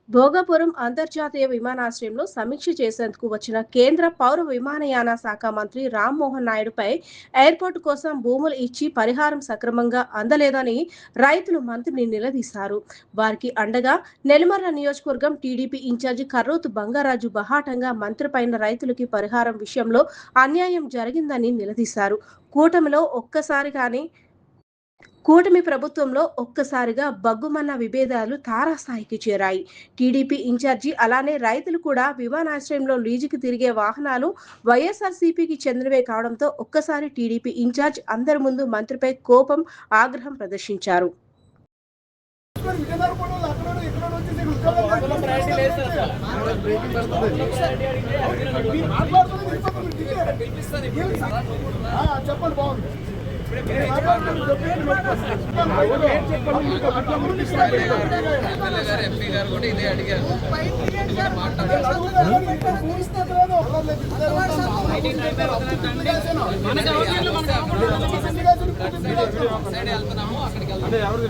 భోగాపురం అంతర్జాతీయ విమానాశ్రయంలో సమీక్ష చేసేందుకు వచ్చిన కేంద్ర పౌర విమానయాన శాఖ మంత్రి రామ్మోహన్ నాయుడుపై ఎయిర్పోర్ట్ కోసం భూములు ఇచ్చి పరిహారం సక్రమంగా అందలేదని రైతులు మంత్రిని నిలదీశారు. వారికి అండగా నెల్లిమర్ల నియోజకవర్గం టీడీపీ ఇన్ఛార్జి కర్రోతు బంగారాజు బహాటంగా మంత్రిపైన రైతులకి పరిహారం విషయంలో అన్యాయం జరిగిందని నిలదీశారు. కూటమిలో ఒక్కసారి కానీ కూటమి ప్రభుత్వంలో ఒక్కసారిగా బగ్గుమన్న విభేదాలు తారాస్థాయికి చేరాయి. టీడీపీ ఇన్ఛార్జి అలానే రైతులు కూడా విమానాశ్రయంలో లీజుకి తిరిగే వాహనాలు వైఎస్ఆర్సీపీకి చెందినవే కావడంతో ఒక్కసారి టీడీపీ ఇన్ఛార్జ్ అందరి ముందు మంత్రిపై కోపం, ఆగ్రహం ప్రదర్శించారు. చెప్పండి బాగుంది. ఎంపీ గారు కూడా ఇదే అడిగారు. వెళ్తున్నాము అక్కడికి వెళ్తాము.